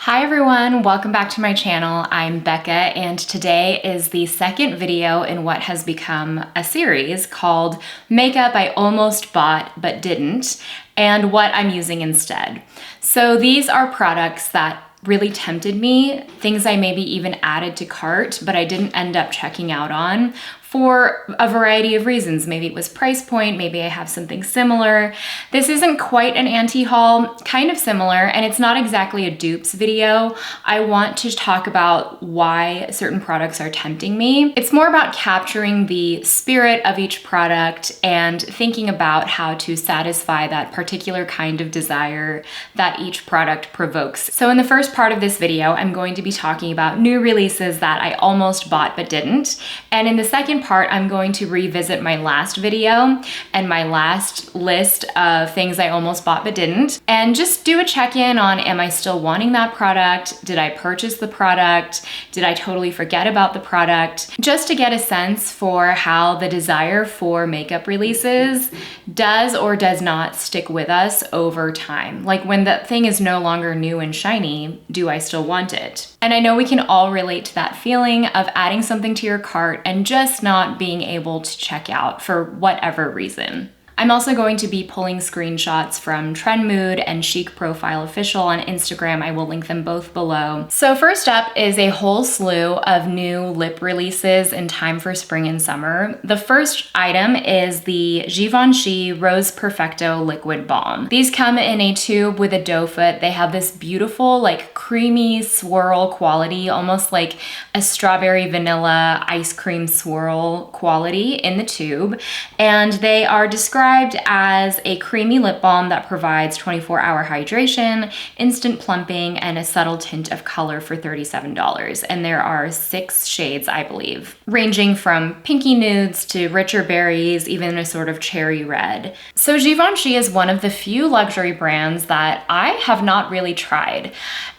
Hi everyone, welcome back to my channel. I'm Becca and today is the second video in what has become a series called Makeup I Almost Bought But Didn't and What I'm Using Instead. So these are products that really tempted me, things I maybe even added to cart but I didn't end up checking out on for a variety of reasons. Maybe it was price point, maybe I have something similar. This isn't quite an anti-haul, kind of similar, and it's not exactly a dupes video. I want to talk about why certain products are tempting me. It's more about capturing the spirit of each product and thinking about how to satisfy that particular kind of desire that each product provokes. So in the first part of this video, I'm going to be talking about new releases that I almost bought but didn't. And in the second part, I'm going to revisit my last video and my last list of things I almost bought but didn't, and just do a check-in on, am I still wanting that product? Did I purchase the product? Did I totally forget about the product? Just to get a sense for how the desire for makeup releases does or does not stick with us over time. Like when the thing is no longer new and shiny, do I still want it? And I know we can all relate to that feeling of adding something to your cart and just not being able to check out for whatever reason. I'm also going to be pulling screenshots from Trend Mood and Chic Profile Official on Instagram. I will link them both below. So first up is a whole slew of new lip releases in time for spring and summer. The first item is the Givenchy Rose Perfecto Liquid Balm. These come in a tube with a doe foot. They have this beautiful, like creamy swirl quality, almost like a strawberry vanilla ice cream swirl quality in the tube. And they are described as a creamy lip balm that provides 24-hour hydration, instant plumping, and a subtle tint of color for $37. And there are 6 shades, I believe, ranging from pinky nudes to richer berries, even a sort of cherry red. So Givenchy is one of the few luxury brands that I have not really tried.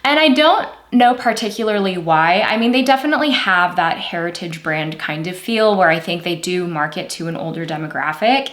And I don't know particularly why. I mean, they definitely have that heritage brand kind of feel where I think they do market to an older demographic.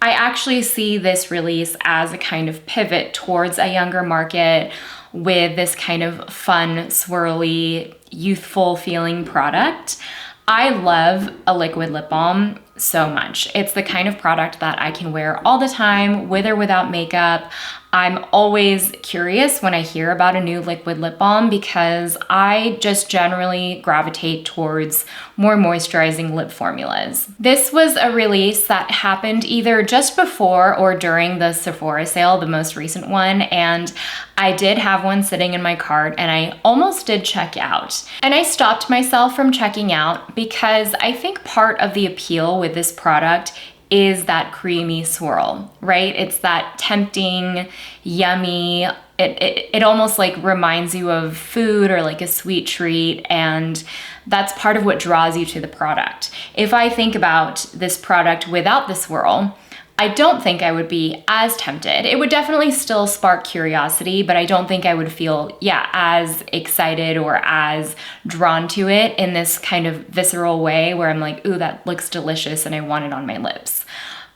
I actually see this release as a kind of pivot towards a younger market with this kind of fun, swirly, youthful feeling product. I love a liquid lip balm so much. It's the kind of product that I can wear all the time, with or without makeup. I'm always curious when I hear about a new liquid lip balm because I just generally gravitate towards more moisturizing lip formulas. This was a release that happened either just before or during the Sephora sale, the most recent one, and I did have one sitting in my cart and I almost did check out. And I stopped myself from checking out because I think part of the appeal with this product is that creamy swirl, right? It's that tempting, yummy, it almost like reminds you of food or like a sweet treat, and that's part of what draws you to the product. If I think about this product without the swirl, I don't think I would be as tempted. It would definitely still spark curiosity, but I don't think I would feel, as excited or as drawn to it in this kind of visceral way where I'm like, ooh, that looks delicious and I want it on my lips.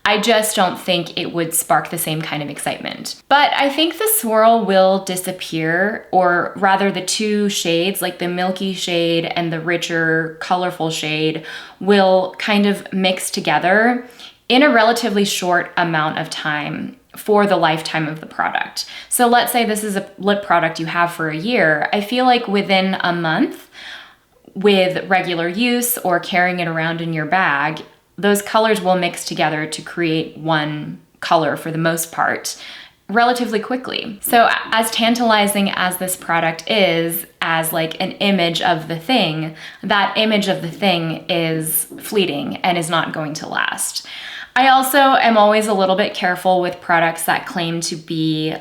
I just don't think it would spark the same kind of excitement. But I think the swirl will disappear, or rather the 2 shades, like the milky shade and the richer, colorful shade, will kind of mix together in a relatively short amount of time for the lifetime of the product. So let's say this is a lip product you have for a year. I feel like within a month, with regular use or carrying it around in your bag, those colors will mix together to create one color for the most part relatively quickly. So as tantalizing as this product is as like an image of the thing, that image of the thing is fleeting and is not going to last. I also am always a little bit careful with products that claim to be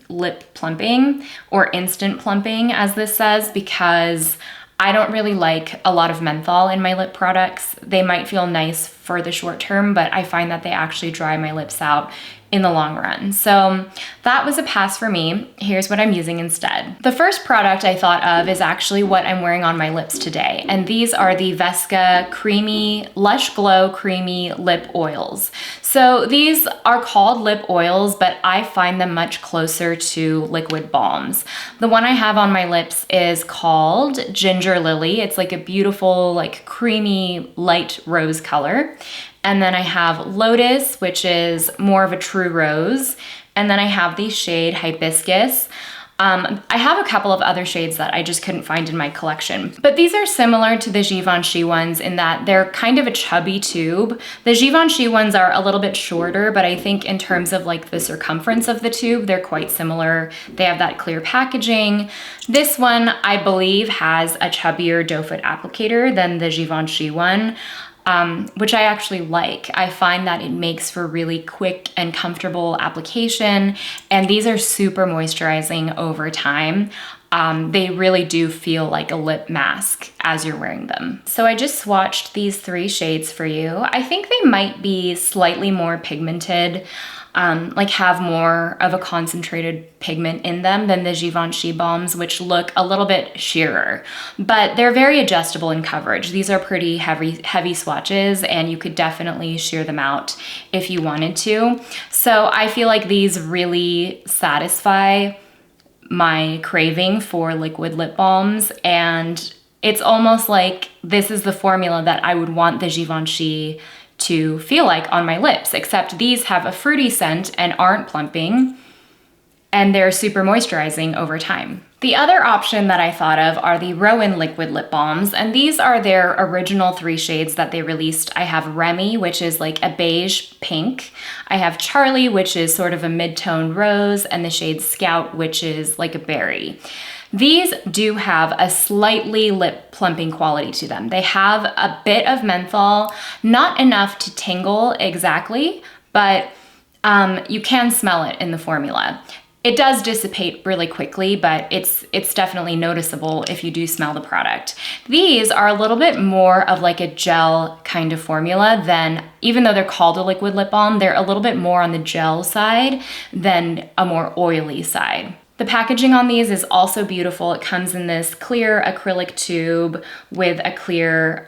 lip plumping or instant plumping, as this says, because I don't really like a lot of menthol in my lip products. They might feel nice for the short term, but I find that they actually dry my lips out in the long run. So that was a pass for me. Here's what I'm using instead. The first product I thought of is actually what I'm wearing on my lips today. And these are the Vesca Creamy Lush Glow Creamy Lip Oils. So these are called lip oils, but I find them much closer to liquid balms. The one I have on my lips is called Ginger Lily. It's like a beautiful, like creamy, light rose color. And then I have Lotus, which is more of a true rose. And then I have the shade Hibiscus. I have a couple of other shades that I just couldn't find in my collection. But these are similar to the Givenchy ones in that they're kind of a chubby tube. The Givenchy ones are a little bit shorter, but I think in terms of like the circumference of the tube, they're quite similar. They have that clear packaging. This one, I believe, has a chubbier doe foot applicator than the Givenchy one. Which I actually like. I find that it makes for really quick and comfortable application, and these are super moisturizing over time. They really do feel like a lip mask as you're wearing them. So I just swatched these 3 shades for you. I think they might be slightly more pigmented, like have more of a concentrated pigment in them than the Givenchy balms, which look a little bit sheerer, but they're very adjustable in coverage. These are pretty heavy swatches, and you could definitely sheer them out if you wanted to. So I feel like these really satisfy my craving for liquid lip balms, and it's almost like this is the formula that I would want the Givenchy to feel like on my lips, except these have a fruity scent and aren't plumping, and they're super moisturizing over time. The other option that I thought of are the Rowan liquid lip balms, and these are their original 3 shades that they released. I have Remy, which is like a beige pink. I have Charlie, which is sort of a mid-tone rose, and the shade Scout, which is like a berry. These do have a slightly lip plumping quality to them. They have a bit of menthol, not enough to tingle exactly, but you can smell it in the formula. It does dissipate really quickly, but it's definitely noticeable if you do smell the product. These are a little bit more of like a gel kind of formula than, even though they're called a liquid lip balm, they're a little bit more on the gel side than a more oily side. The packaging on these is also beautiful. It comes in this clear acrylic tube with a clear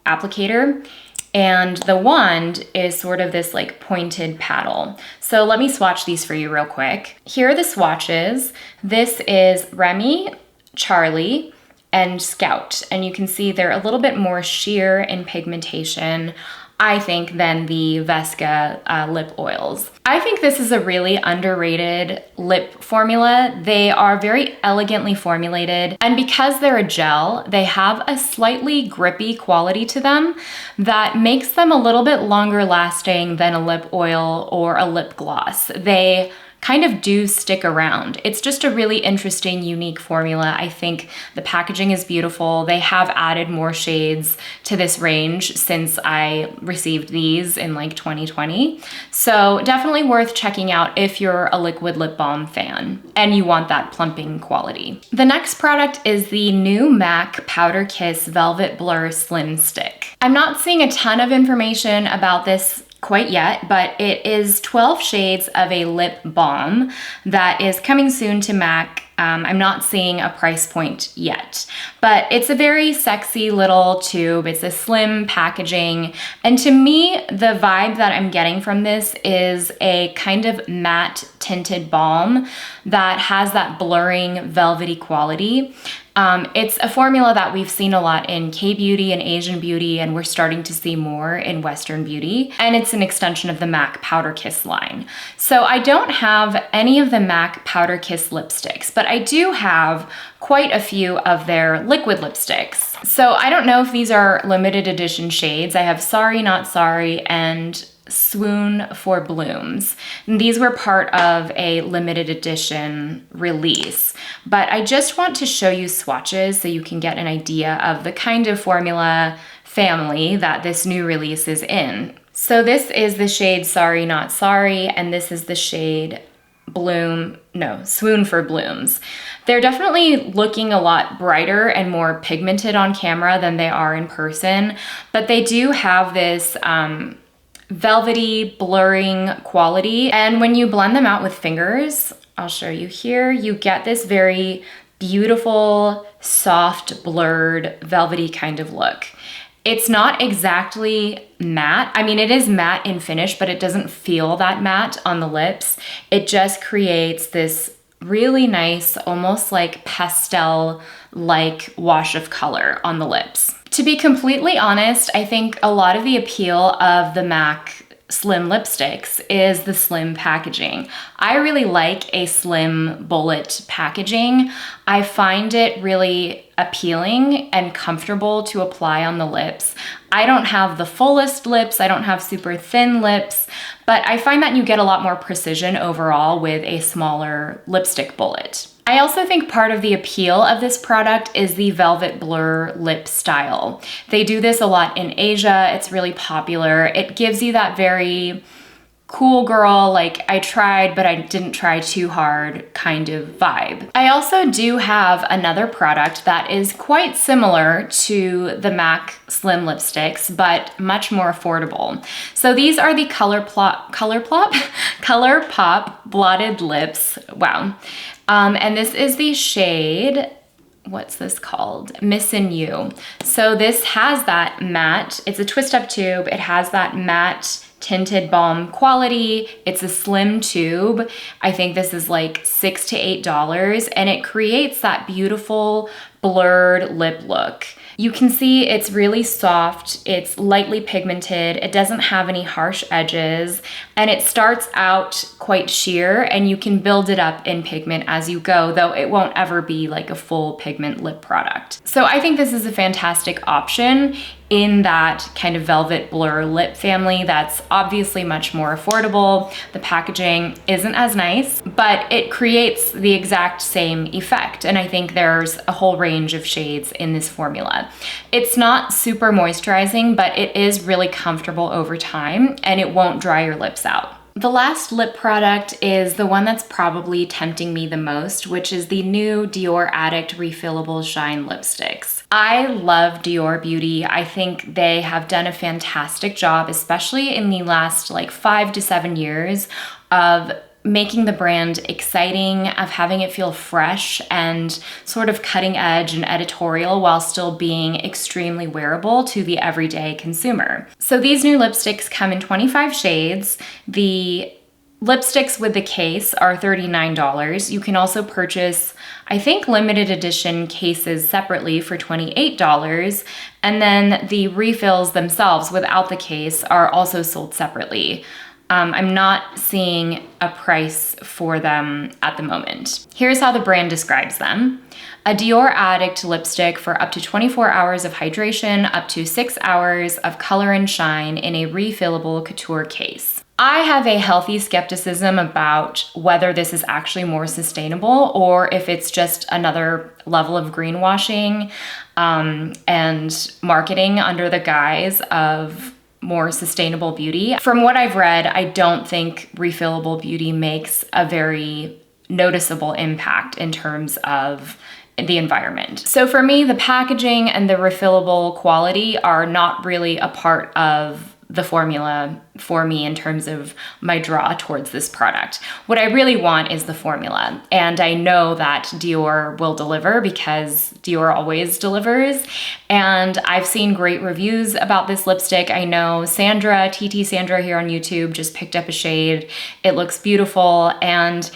applicator. And the wand is sort of this like pointed paddle. So let me swatch these for you real quick. Here are the swatches. This is Remy, Charlie, and Scout. And you can see they're a little bit more sheer in pigmentation, I think, than the Vesca lip oils. I think this is a really underrated lip formula. They are very elegantly formulated, and because they're a gel, they have a slightly grippy quality to them that makes them a little bit longer lasting than a lip oil or a lip gloss. They kind of do stick around. It's just a really interesting, unique formula. I think the packaging is beautiful. They have added more shades to this range since I received these in like 2020. So definitely worth checking out if you're a liquid lip balm fan and you want that plumping quality. The next product is the new MAC Powder Kiss Velvet Blur Slim Stick. I'm not seeing a ton of information about this quite yet, but it is 12 shades of a lip balm that is coming soon to MAC. I'm not seeing a price point yet, but it's a very sexy little tube. It's a slim packaging. And to me, the vibe that I'm getting from this is a kind of matte tinted balm that has that blurring velvety quality. It's a formula that we've seen a lot in K-beauty and Asian beauty, and we're starting to see more in Western beauty. And it's an extension of the MAC Powder Kiss line. So I don't have any of the MAC Powder Kiss lipsticks, but I do have quite a few of their liquid lipsticks. So I don't know if these are limited edition shades. I have Sorry Not Sorry and Swoon for Blooms. And these were part of a limited edition release, but I just want to show you swatches so you can get an idea of the kind of formula family that this new release is in. So this is the shade Sorry Not Sorry, and this is the shade Swoon for Blooms. They're definitely looking a lot brighter and more pigmented on camera than they are in person, but they do have this velvety blurring quality. And when you blend them out with fingers, I'll show you here, you get this very beautiful, soft, blurred, velvety kind of look. It's not exactly matte. I mean, it is matte in finish, but it doesn't feel that matte on the lips. It just creates this really nice, almost like pastel-like wash of color on the lips. To be completely honest, I think a lot of the appeal of the MAC slim lipsticks is the slim packaging. I really like a slim bullet packaging. I find it really appealing and comfortable to apply on the lips. I don't have the fullest lips, I don't have super thin lips, but I find that you get a lot more precision overall with a smaller lipstick bullet. I also think part of the appeal of this product is the velvet blur lip style. They do this a lot in Asia. It's really popular. It gives you that very cool girl, like I tried, but I didn't try too hard kind of vibe. I also do have another product that is quite similar to the MAC Slim lipsticks, but much more affordable. So these are the Colourpop Blotted Lips. Wow. And this is the shade, what's this called? Missin. So this has that matte, it's a twist up tube. It has that matte tinted balm quality. It's a slim tube. I think this is like $6 to $8, and it creates that beautiful blurred lip look. You can see it's really soft, it's lightly pigmented, it doesn't have any harsh edges, and it starts out quite sheer, and you can build it up in pigment as you go, though it won't ever be like a full pigment lip product. So I think this is a fantastic option in that kind of velvet blur lip family that's obviously much more affordable. The packaging isn't as nice, but it creates the exact same effect. And I think there's a whole range of shades in this formula. It's not super moisturizing, but it is really comfortable over time, and it won't dry your lips out. The last lip product is the one that's probably tempting me the most, which is the new Dior Addict Refillable Shine Lipsticks. I love Dior Beauty. I think they have done a fantastic job, especially in the last like 5 to 7 years, of making the brand exciting, of having it feel fresh and sort of cutting edge and editorial while still being extremely wearable to the everyday consumer. So these new lipsticks come in 25 shades. The lipsticks with the case are $39. You can also purchase, I think, limited edition cases separately for $28. And then the refills themselves without the case are also sold separately. I'm not seeing a price for them at the moment. Here's how the brand describes them. A Dior Addict lipstick for up to 24 hours of hydration, up to 6 hours of color and shine in a refillable couture case. I have a healthy skepticism about whether this is actually more sustainable or if it's just another level of greenwashing and marketing under the guise of more sustainable beauty. From what I've read, I don't think refillable beauty makes a very noticeable impact in terms of the environment. So for me, the packaging and the refillable quality are not really a part of the formula for me in terms of my draw towards this product. What I really want is the formula, and I know that Dior will deliver because Dior always delivers, and I've seen great reviews about this lipstick. I know Sandra, TT Sandra here on YouTube, just picked up a shade. It looks beautiful, and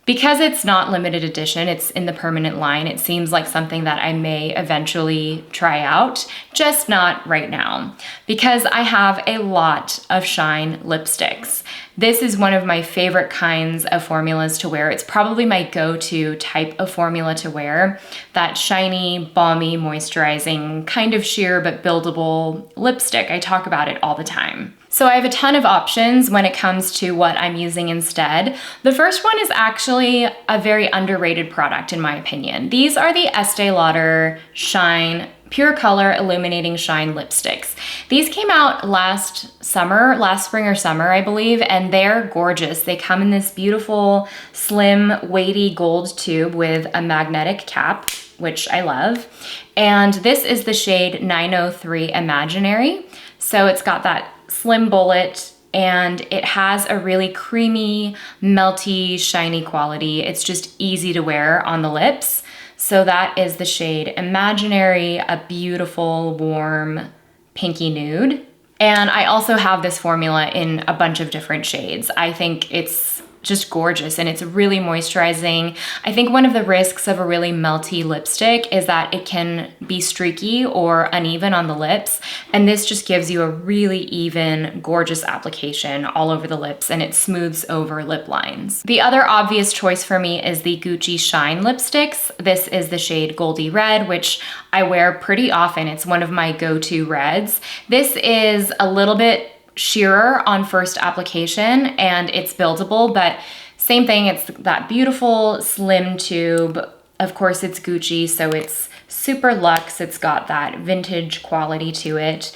because it's not limited edition, it's in the permanent line, it seems like something that I may eventually try out, just not right now, because I have a lot of Shine lipsticks. This is one of my favorite kinds of formulas to wear. It's probably my go-to type of formula to wear, that shiny, balmy, moisturizing, kind of sheer but buildable lipstick. I talk about it all the time. So I have a ton of options when it comes to what I'm using instead. The first one is actually a very underrated product in my opinion. These are the Estee Lauder Shine Pure Color Illuminating Shine lipsticks. These came out last spring or summer, I believe, and they're gorgeous. They come in this beautiful, slim, weighty gold tube with a magnetic cap, which I love. And this is the shade 903 Imaginary. So it's got that slim bullet, and it has a really creamy, melty, shiny quality. It's just easy to wear on the lips. So that is the shade Imaginary, a beautiful, warm, pinky nude. And I also have this formula in a bunch of different shades. I think it's just gorgeous and it's really moisturizing. I think one of the risks of a really melty lipstick is that it can be streaky or uneven on the lips, and this just gives you a really even, gorgeous application all over the lips, and it smooths over lip lines. The other obvious choice for me is the Gucci Shine lipsticks. This is the shade Goldie Red, which I wear pretty often. It's one of my go-to reds. This is a little bit sheerer on first application and it's buildable, but same thing, it's that beautiful slim tube. Of course it's Gucci, so it's super luxe. It's got that vintage quality to it.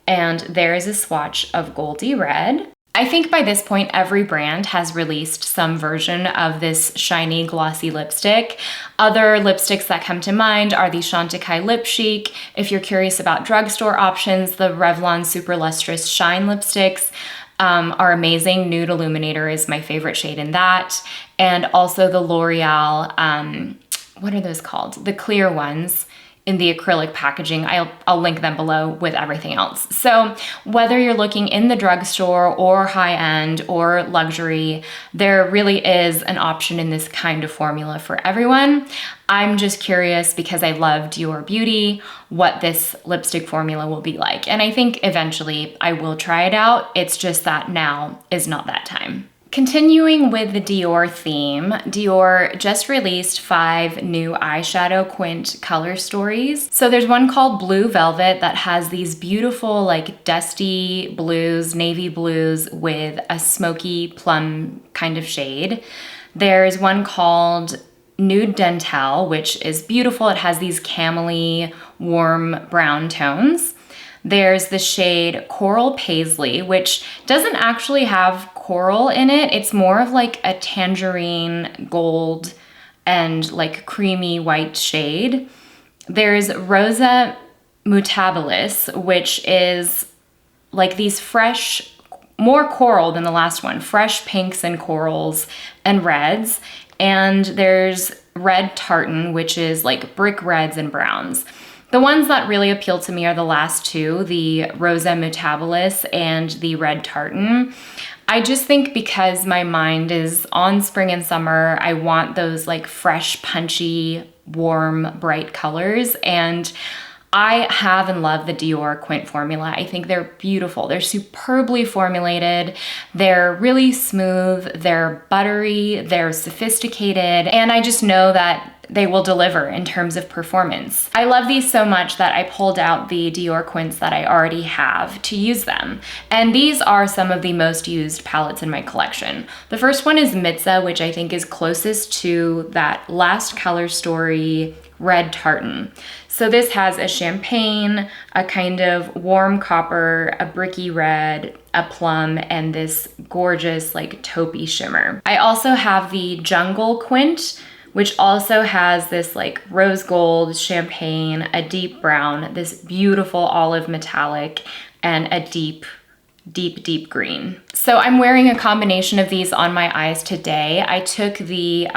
And there is a swatch of Goldie Red. I think by this point, every brand has released some version of this shiny, glossy lipstick. Other lipsticks that come to mind are the Chantecaille Lip Chic. If you're curious about drugstore options, the Revlon Super Lustrous Shine lipsticks are amazing. Nude Illuminator is my favorite shade in that. And also the L'Oreal, what are those called? The clear ones in the acrylic packaging. I'll link them below with everything else. So whether you're looking in the drugstore or high-end or luxury, there really is an option in this kind of formula for everyone. I'm just curious because I love Dior Beauty, what this lipstick formula will be like. And I think eventually I will try it out. It's just that now is not that time. Continuing with the Dior theme, Dior just released 5 new eyeshadow quint color stories. So there's one called Blue Velvet that has these beautiful like dusty blues, navy blues with a smoky plum kind of shade. There's one called Nude Dentelle, which is beautiful. It has these camely, warm brown tones. There's the shade Coral Paisley, which doesn't actually have coral in it. It's more of like a tangerine gold and like creamy white shade. There's Rosa Mutabilis, which is like these fresh, more coral than the last one, fresh pinks and corals and reds. And there's Red Tartan, which is like brick reds and browns. The ones that really appeal to me are the last two, the Rosa Mutabilis and the Red Tartan. I just think because my mind is on spring and summer, I want those like fresh, punchy, warm, bright colors. And I have and love the Dior Quint formula. I think they're beautiful. They're superbly formulated. They're really smooth. They're buttery. They're sophisticated. And I just know that they will deliver in terms of performance. I love these so much that I pulled out the Dior Quints that I already have to use them. And these are some of the most used palettes in my collection. The first one is Mitza, which I think is closest to that last color story, Red Tartan. So this has a champagne, a kind of warm copper, a bricky red, a plum, and this gorgeous like taupey shimmer. I also have the Jungle Quint, which also has this like rose gold, champagne, a deep brown, this beautiful olive metallic, and a deep green. So I'm wearing a combination of these on my eyes today. I took the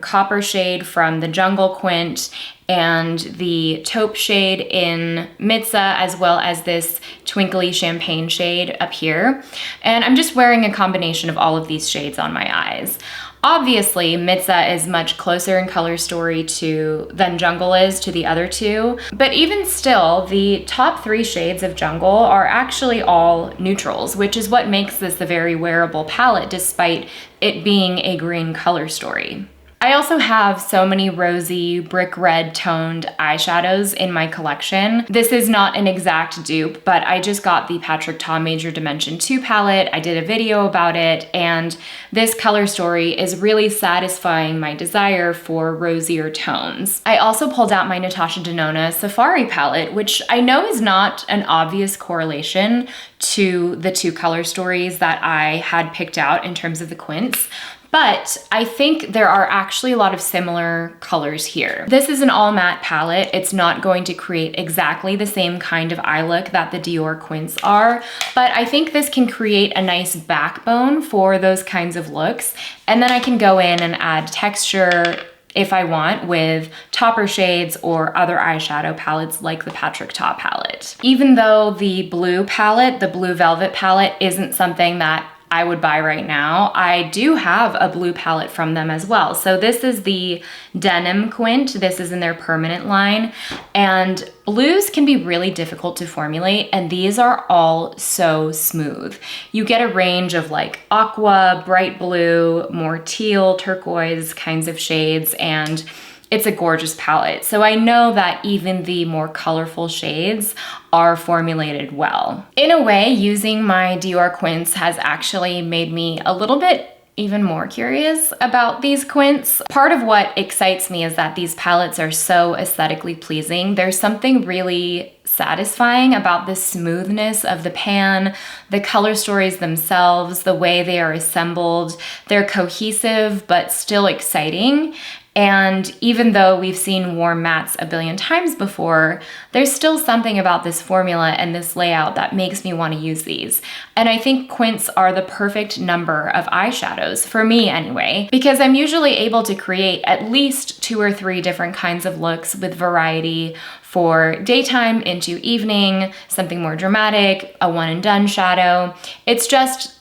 copper shade from the Jungle Quint and the taupe shade in Mitza, as well as this twinkly champagne shade up here. And I'm just wearing a combination of all of these shades on my eyes. Obviously, Mitza is much closer in color story than Jungle is to the other two, but even still, the top 3 shades of Jungle are actually all neutrals, which is what makes this a very wearable palette despite it being a green color story. I also have so many rosy brick red toned eyeshadows in my collection. This is not an exact dupe, but I just got the Perfecto Major Dimension 2 palette. I did a video about it, and this color story is really satisfying my desire for rosier tones. I also pulled out my Natasha Denona Safari palette, which I know is not an obvious correlation to the two color stories that I had picked out in terms of the Quints, but I think there are actually a lot of similar colors here. This is an all matte palette. It's not going to create exactly the same kind of eye look that the Dior Quints are, but I think this can create a nice backbone for those kinds of looks. And then I can go in and add texture if I want with topper shades or other eyeshadow palettes like the Perfecto palette. Even though the blue palette, the blue velvet palette, isn't something that I would buy right now, I do have a blue palette from them as well. So this is the Denim Quint. This is in their permanent line, and blues can be really difficult to formulate, and these are all so smooth. You get a range of like aqua, bright blue, more teal, turquoise kinds of shades, and it's a gorgeous palette. So I know that even the more colorful shades are formulated well. In a way, using my Dior Quints has actually made me a little bit even more curious about these Quints. Part of what excites me is that these palettes are so aesthetically pleasing. There's something really satisfying about the smoothness of the pan, the color stories themselves, the way they are assembled. They're cohesive, but still exciting. And even though we've seen warm mattes a billion times before, there's still something about this formula and this layout that makes me want to use these. And I think Quints are the perfect number of eyeshadows, for me anyway, because I'm usually able to create at least 2 or 3 different kinds of looks with variety for daytime into evening, something more dramatic, a one and done shadow. It's just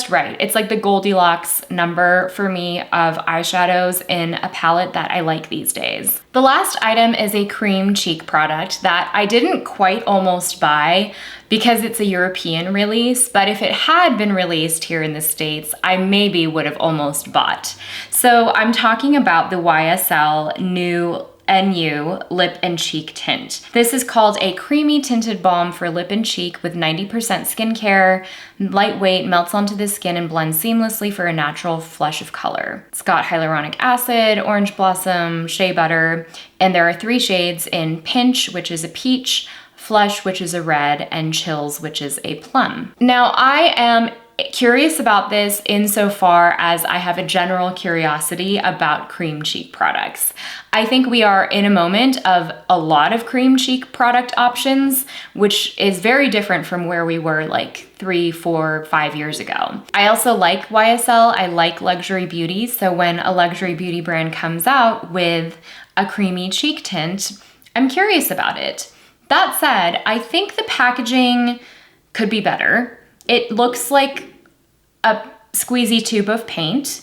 right. It's like the Goldilocks number for me of eyeshadows in a palette that I like these days. The last item is a cream cheek product that I didn't quite almost buy because it's a European release, but if it had been released here in the States, I maybe would have almost bought. So I'm talking about the YSL new NU Lip and Cheek Tint. This is called a creamy tinted balm for lip and cheek with 90% skincare, lightweight, melts onto the skin and blends seamlessly for a natural flush of color. It's got hyaluronic acid, orange blossom, shea butter, and there are 3 shades in Pinch, which is a peach, Flush, which is a red, and Chills, which is a plum. Now, I am curious about this insofar as I have a general curiosity about cream cheek products. I think we are in a moment of a lot of cream cheek product options, which is very different from where we were like 3, 4, 5 years ago. I also like YSL. I like luxury beauty. So when a luxury beauty brand comes out with a creamy cheek tint, I'm curious about it. That said, I think the packaging could be better. It looks like a squeezy tube of paint,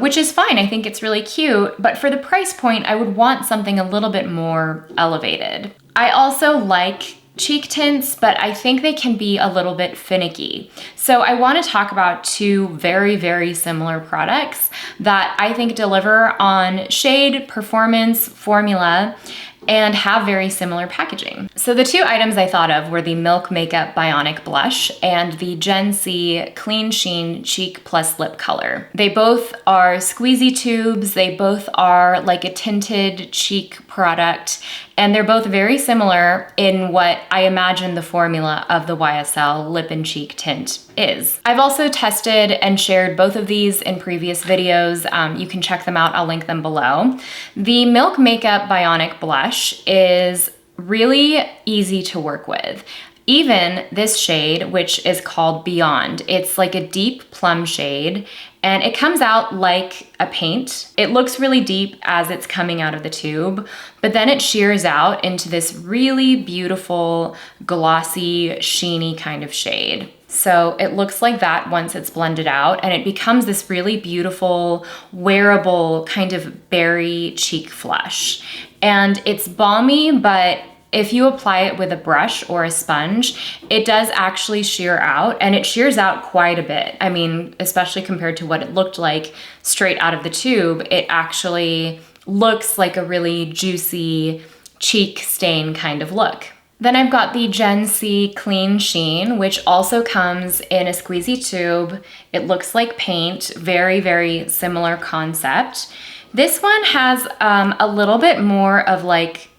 which is fine. I think it's really cute, but for the price point, I would want something a little bit more elevated. I also like cheek tints, but I think they can be a little bit finicky. So I want to talk about 2 very, very similar products that I think deliver on shade, performance, formula, and have very similar packaging. So the 2 items I thought of were the Milk Makeup Bionic Blush and the Gen C Clean Sheen Cheek Plus Lip Color. They both are squeezy tubes, they both are like a tinted cheek product, and they're both very similar in what I imagine the formula of the YSL Lip and Cheek Tint is. I've also tested and shared both of these in previous videos. You can check them out, I'll link them below. The Milk Makeup Bionic Blush is really easy to work with. Even this shade, which is called Beyond, it's like a deep plum shade, and it comes out like a paint. It looks really deep as it's coming out of the tube, but then it shears out into this really beautiful, glossy, sheeny kind of shade. So it looks like that once it's blended out, and it becomes this really beautiful, wearable kind of berry cheek flush. And it's balmy, but if you apply it with a brush or a sponge, it does actually shear out, and it shears out quite a bit. I mean, especially compared to what it looked like straight out of the tube, it actually looks like a really juicy cheek stain kind of look. Then I've got the Gen C Clean Sheen, which also comes in a squeezy tube. It looks like paint, very, very similar concept. This one has a little bit more of like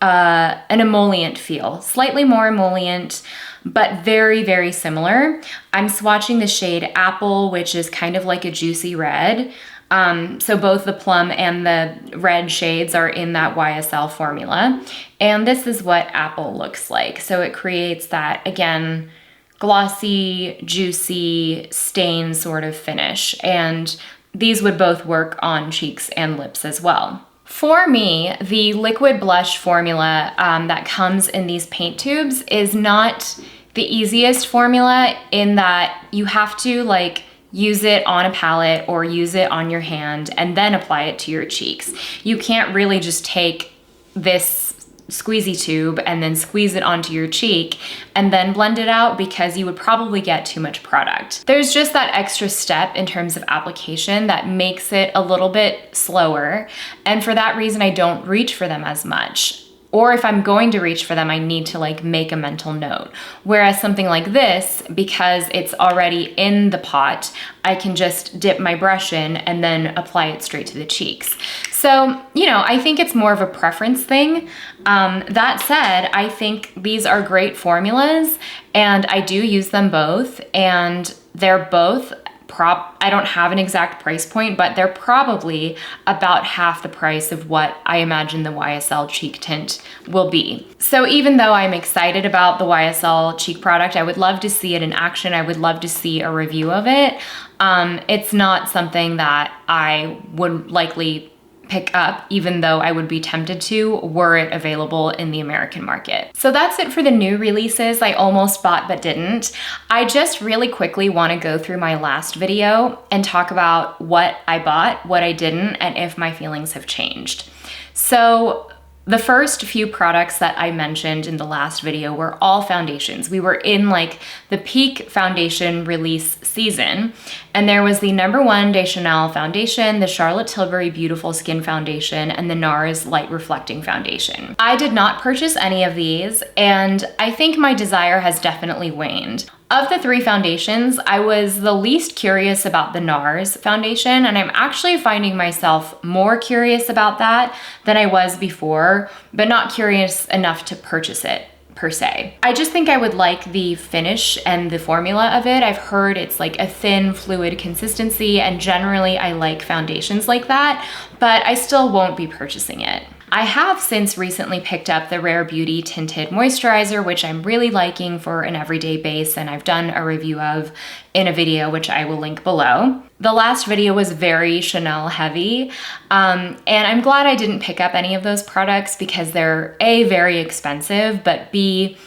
an emollient feel, slightly more emollient, but very, very similar. I'm swatching the shade Apple, which is kind of like a juicy red. So both the plum and the red shades are in that YSL formula. And this is what Apple looks like. So it creates that, again, glossy, juicy, stain sort of finish. And these would both work on cheeks and lips as well. For me, the liquid blush formula that comes in these paint tubes is not the easiest formula, in that you have to like use it on a palette or use it on your hand and then apply it to your cheeks. You can't really just take this squeezy tube and then squeeze it onto your cheek and then blend it out, because you would probably get too much product. There's just that extra step in terms of application that makes it a little bit slower, and for that reason I don't reach for them as much. Or if I'm going to reach for them, I need to like make a mental note. Whereas something like this, because it's already in the pot, I can just dip my brush in and then apply it straight to the cheeks. So, you know, I think it's more of a preference thing. That said, I think these are great formulas, and I do use them both, and they're both I don't have an exact price point, but they're probably about half the price of what I imagine the YSL cheek tint will be. So even though I'm excited about the YSL cheek product, I would love to see it in action. I would love to see a review of it. It's not something that I would likely pick up, even though I would be tempted to were it available in the American market. So that's it for the new releases I almost bought but didn't. I just really quickly want to go through my last video and talk about what I bought, what I didn't, and if my feelings have changed. So the first few products that I mentioned in the last video were all foundations. We were in like the peak foundation release season, and there was the #1 de Chanel foundation, the Charlotte Tilbury Beautiful Skin Foundation, and the NARS Light Reflecting Foundation. I did not purchase any of these, and I think my desire has definitely waned. Of the 3 foundations, I was the least curious about the NARS foundation, and I'm actually finding myself more curious about that than I was before, but not curious enough to purchase it per se. I just think I would like the finish and the formula of it. I've heard it's like a thin, fluid consistency, and generally I like foundations like that, but I still won't be purchasing it. I have since recently picked up the Rare Beauty Tinted Moisturizer, which I'm really liking for an everyday base, and I've done a review of in a video, which I will link below. The last video was very Chanel heavy, and I'm glad I didn't pick up any of those products, because they're A, very expensive, but B,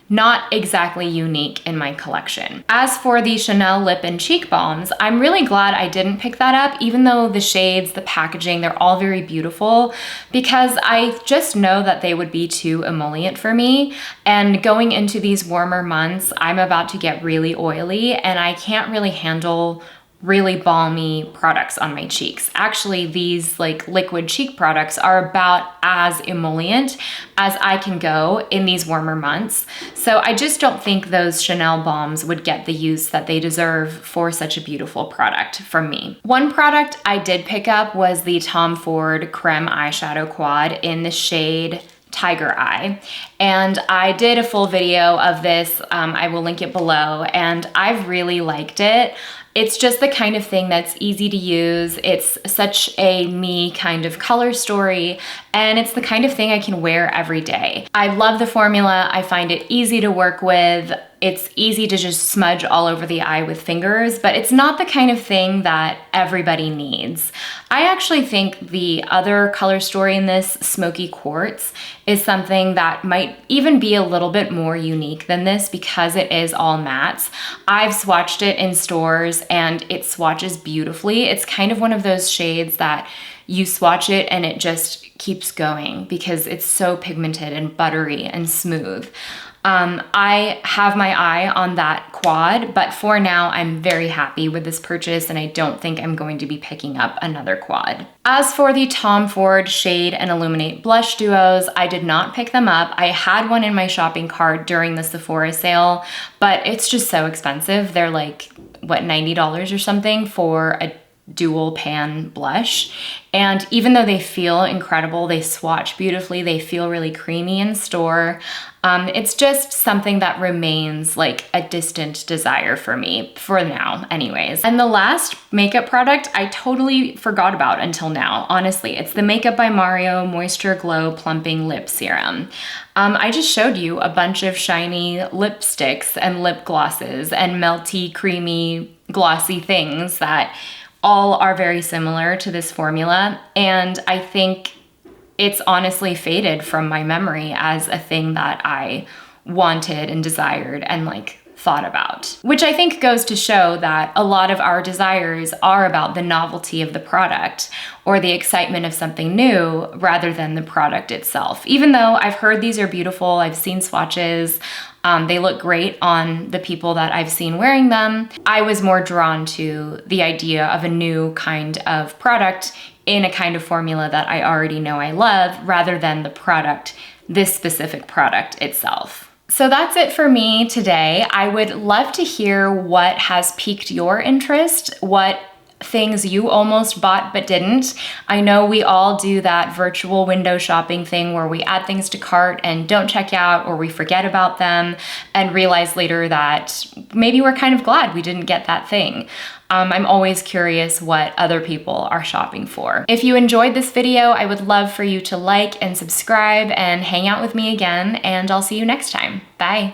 not exactly unique in my collection. As for the Chanel lip and cheek balms, I'm really glad I didn't pick that up, even though the shades, the packaging, they're all very beautiful, because I just know that they would be too emollient for me. And going into these warmer months, I'm about to get really oily, and I can't really handle really balmy products on my cheeks. Actually, these like liquid cheek products are about as emollient as I can go in these warmer months. So I just don't think those Chanel balms would get the use that they deserve for such a beautiful product from me. One product I did pick up was the Tom Ford Creme Eyeshadow Quad in the shade Tiger Eye. And I did a full video of this. I will link it below, and I've really liked it. It's just the kind of thing that's easy to use. It's such a me kind of color story, and it's the kind of thing I can wear every day. I love the formula. I find it easy to work with. It's easy to just smudge all over the eye with fingers, but it's not the kind of thing that everybody needs. I actually think the other color story in this, Smoky Quartz, is something that might even be a little bit more unique than this because it is all mattes. I've swatched it in stores and it swatches beautifully. It's kind of one of those shades that you swatch it and it just keeps going because it's so pigmented and buttery and smooth. I have my eye on that quad, but for now I'm very happy with this purchase and I don't think I'm going to be picking up another quad. As for the Tom Ford Shade and Illuminate blush duos, I did not pick them up. I had one in my shopping cart during the Sephora sale, but it's just so expensive. They're like, what, $90 or something for a dual pan blush. And even though they feel incredible, they swatch beautifully, they feel really creamy in store, it's just something that remains like a distant desire for me, for now anyways. And the last makeup product I totally forgot about until now, honestly. It's the Makeup by Mario Moisture Glow Plumping Lip Serum. I just showed you a bunch of shiny lipsticks and lip glosses and melty, creamy, glossy things that all are very similar to this formula, and I think it's honestly faded from my memory as a thing that I wanted and desired and like thought about. Which I think goes to show that a lot of our desires are about the novelty of the product or the excitement of something new rather than the product itself. Even though I've heard these are beautiful, I've seen swatches, they look great on the people that I've seen wearing them, I was more drawn to the idea of a new kind of product in a kind of formula that I already know I love rather than the product, this specific product itself. So that's it for me today. I would love to hear what has piqued your interest, what things you almost bought but didn't. I know we all do that virtual window shopping thing where we add things to cart and don't check out, or we forget about them and realize later that maybe we're kind of glad we didn't get that thing. I'm always curious what other people are shopping for. If you enjoyed this video, I would love for you to like and subscribe and hang out with me again, and I'll see you next time. Bye.